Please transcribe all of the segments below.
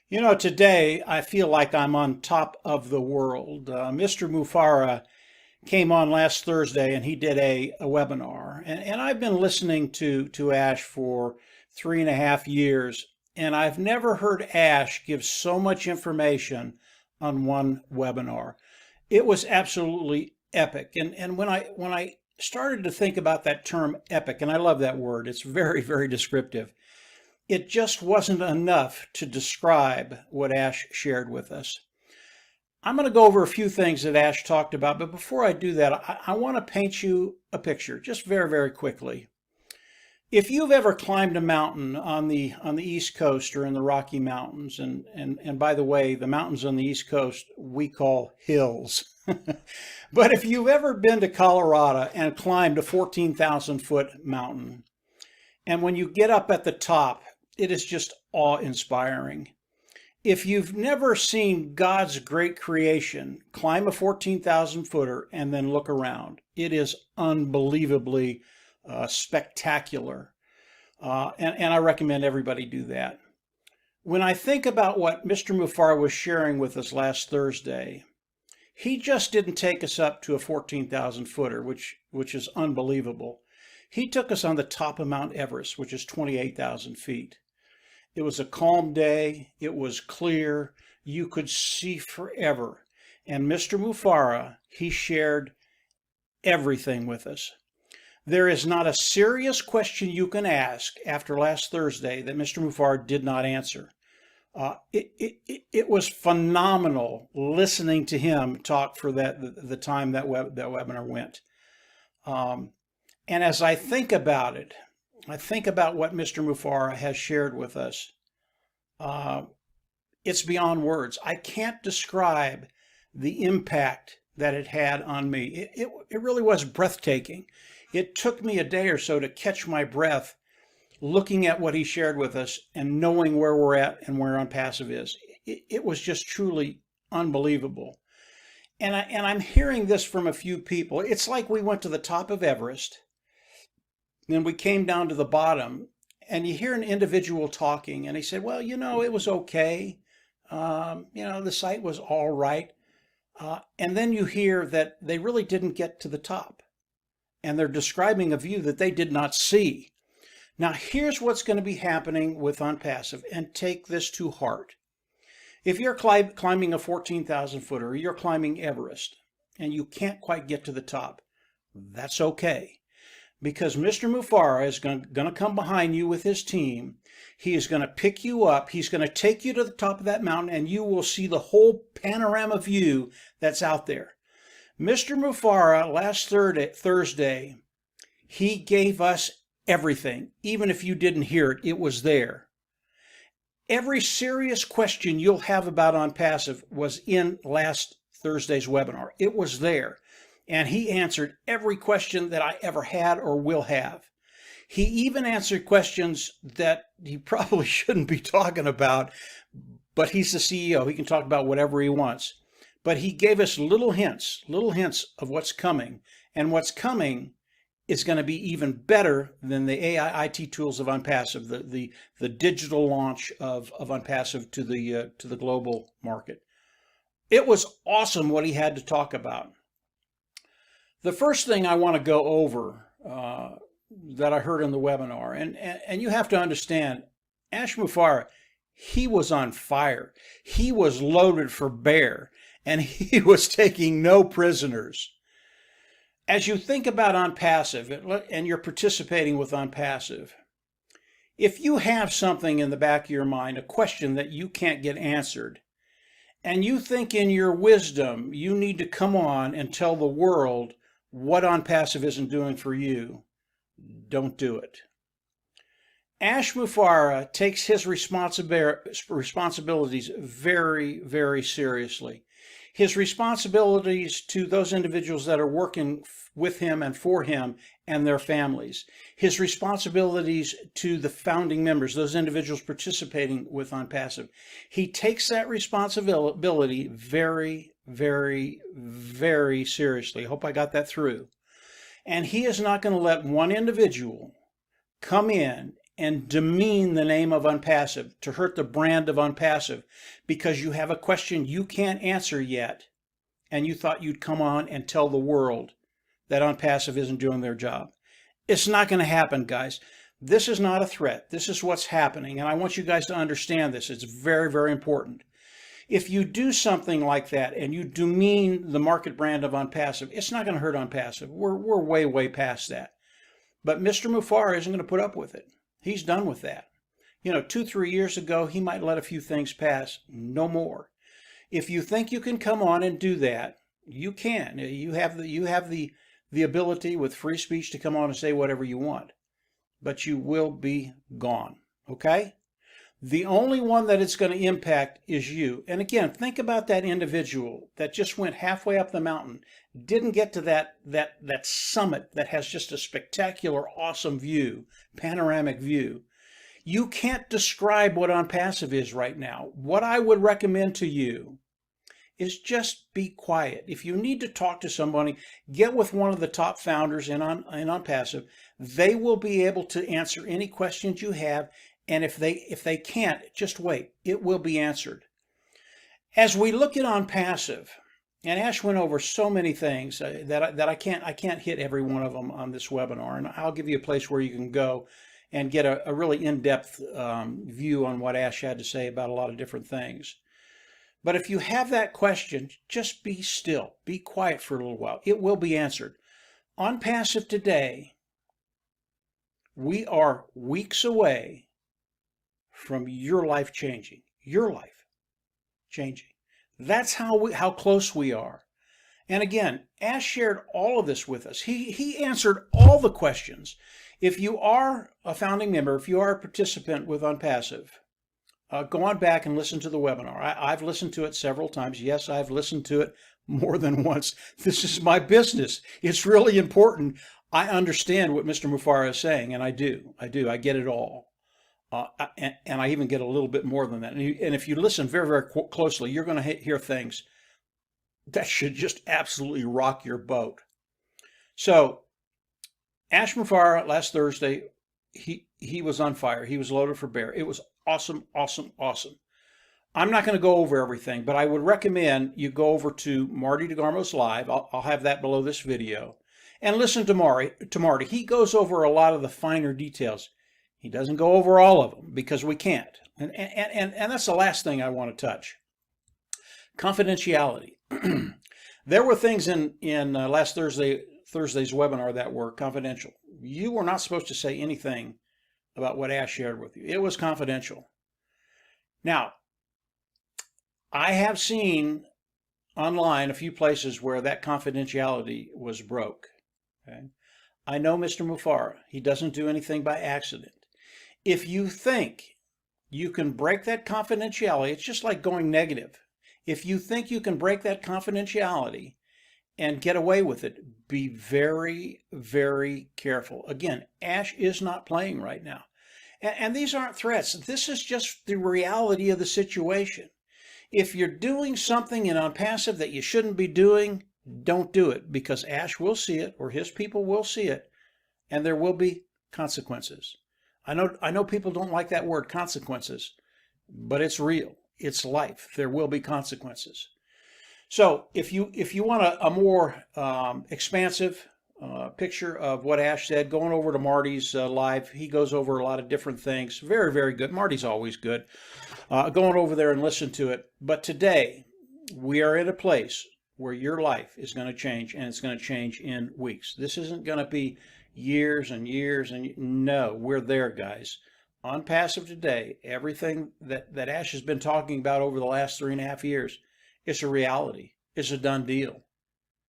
You know, today I feel like I'm on top of the world. Mr. Mufareh came on last Thursday and he did a webinar. And I've been listening to Ash for 3.5 years, and I've never heard Ash give so much information on one webinar. It was absolutely epic. And when I started to think about that term epic, and I love that word, it's very, very descriptive. It just wasn't enough to describe what Ash shared with us. I'm going to go over a few things that Ash talked about, but before I do that, I want to paint you a picture just very, very quickly. If you've ever climbed a mountain on the East Coast or in the Rocky Mountains, and by the way, the mountains on the East Coast we call hills. But if you've ever been to Colorado and climbed a 14,000 foot mountain, and when you get up at the top, it is just awe-inspiring. If you've never seen God's great creation, climb a 14,000 footer and then look around. It is unbelievably spectacular. And I recommend everybody do that. When I think about what Mr. Mufareh was sharing with us last Thursday, he just didn't take us up to a 14,000 footer, which is unbelievable. He took us on the top of Mount Everest, which is 28,000 feet. It was a calm day. It was clear. You could see forever. And Mr. Mufareh, he shared everything with us. There is not a serious question you can ask after last Thursday that Mr. Mufareh did not answer. It was phenomenal listening to him talk for the time that webinar went. And as I think about it, I think about what Mr. Mufareh has shared with us. It's beyond words. I can't describe the impact that it had on me. It really was breathtaking. It took me a day or so to catch my breath looking at what he shared with us and knowing where we're at and where Onpassive is. It was just truly unbelievable. And I'm hearing this from a few people. It's like we went to the top of Everest, then we came down to the bottom, and you hear an individual talking, and he said, well, it was okay. The site was all right. And then you hear that they really didn't get to the top, and they're describing a view that they did not see. Now, here's what's going to be happening with Onpassive, and take this to heart. If you're climbing a 14,000 footer, or you're climbing Everest, and you can't quite get to the top, that's okay. Because Mr. Mufareh is going to come behind you with his team. He is going to pick you up. He's going to take you to the top of that mountain, and you will see the whole panorama view that's out there. Mr. Mufareh, last Thursday, he gave us everything. Even if you didn't hear it, it was there. Every serious question you'll have about Onpassive was in last Thursday's webinar. It was there. And he answered every question that I ever had or will have. He even answered questions that he probably shouldn't be talking about, but he's the CEO. He can talk about whatever he wants. But he gave us little hints of what's coming. And what's coming is going to be even better than the AI IT tools of Onpassive, the digital launch of Onpassive to the global market. It was awesome what he had to talk about. The first thing I want to go over that I heard in the webinar, and you have to understand, Ash Mufareh, he was on fire. He was loaded for bear, and he was taking no prisoners. As you think about Onpassive, and you're participating with Onpassive, if you have something in the back of your mind, a question that you can't get answered, and you think in your wisdom you need to come on and tell the world what Onpassive isn't doing for you, don't do it. Ash Mufareh takes his responsibilities very, very seriously. His responsibilities to those individuals that are working with him and for him and their families. His responsibilities to the founding members, those individuals participating with Onpassive. He takes that responsibility very, very, very seriously. I hope I got that through. And he is not going to let one individual come in and demean the name of Onpassive, to hurt the brand of Onpassive, because you have a question you can't answer yet, and you thought you'd come on and tell the world that Onpassive isn't doing their job. It's not going to happen, guys. This is not a threat. This is what's happening, and I want you guys to understand this. It's very, very important. If you do something like that and you demean the market brand of Onpassive, it's not going to hurt Onpassive. We're way, way past that. But Mr. Mufareh isn't going to put up with it. He's done with that. You know, 2-3 years ago, he might let a few things pass. No more. If you think you can come on and do that, you can. You have the ability with free speech to come on and say whatever you want. But you will be gone. Okay? The only one that it's going to impact is you. And again, think about that individual that just went halfway up the mountain, didn't get to that summit that has just a spectacular, awesome view, panoramic view. You can't describe what Onpassive is right now. What I would recommend to you is just be quiet. If you need to talk to somebody, get with one of the top founders in Onpassive. They will be able to answer any questions you have. And if they can't, just wait. It will be answered. As we look at Onpassive, and Ash went over so many things that I can't hit every one of them on this webinar, and I'll give you a place where you can go and get a really in-depth view on what Ash had to say about a lot of different things. But if you have that question, just be still, be quiet for a little while. It will be answered. Onpassive today, we are weeks away from your life changing. Your life changing. That's how close we are. And again, Ash shared all of this with us. He answered all the questions. If you are a founding member, if you are a participant with Onpassive, go on back and listen to the webinar. I've listened to it several times. Yes, I've listened to it more than once. This is my business. It's really important. I understand what Mr. Mufareh is saying, and I do. I get it all. And I even get a little bit more than that. And if you listen very, very closely, you're going to hear things that should just absolutely rock your boat. So, Ash Mufareh last Thursday, he was on fire. He was loaded for bear. It was awesome, awesome, awesome. I'm not going to go over everything, but I would recommend you go over to Marty DeGarmo's Live. I'll have that below this video. And listen to Marty. He goes over a lot of the finer details. He doesn't go over all of them because we can't. And that's the last thing I want to touch. Confidentiality. There were things in last Thursday's webinar that were confidential. You were not supposed to say anything about what Ash shared with you. It was confidential. Now, I have seen online a few places where that confidentiality was broke. Okay? I know Mr. Mufareh. He doesn't do anything by accident. If you think you can break that confidentiality, it's just like going negative. If you think you can break that confidentiality and get away with it, be very, very careful. Again, Ash is not playing right now. And these aren't threats. This is just the reality of the situation. If you're doing something in Onpassive that you shouldn't be doing, don't do it, because Ash will see it, or his people will see it, and there will be consequences. I know people don't like that word, consequences, but it's real. It's life. There will be consequences. So if you want a more expansive picture of what Ash said, going over to Marty's live, he goes over a lot of different things. Very, very good. Marty's always good. Going over there and listen to it. But today, we are in a place where your life is going to change, and it's going to change in weeks. This isn't going to be years and years, and no, we're there, guys. Onpassive today, everything that Ash has been talking about over the last 3.5 years, it's a reality. It's a done deal,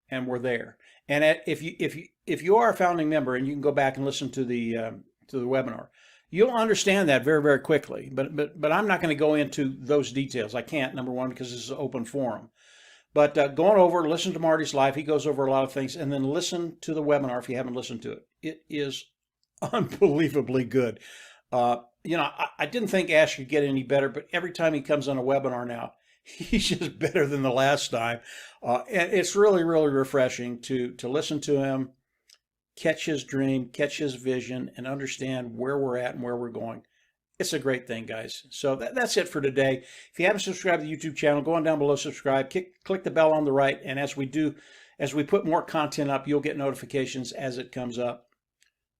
and we're there. And if you are a founding member, and you can go back and listen to the webinar, you'll understand that very, very quickly. But I'm not going to go into those details. I can't, number one, because this is an open forum. But going over, listen to Marty's live. He goes over a lot of things. And then listen to the webinar if you haven't listened to it. It is unbelievably good. I didn't think Ash could get any better, but every time he comes on a webinar now, he's just better than the last time. And it's really, really refreshing to listen to him catch his dream, catch his vision, and understand where we're at and where we're going. It's a great thing, guys. So that's it for today. If you haven't subscribed to the YouTube channel, go on down below, subscribe, click the bell on the right, and as we put more content up, you'll get notifications as it comes up.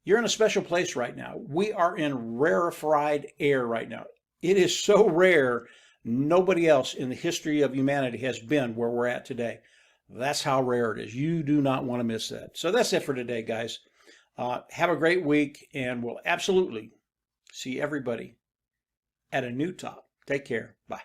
You're in a special place right now. We are in rarefied air right now. It is so rare, nobody else in the history of humanity has been where we're at today. That's how rare it is. You do not want to miss that. So that's it for today, guys. Have a great week, and we'll absolutely see everybody at a new top. Take care. Bye.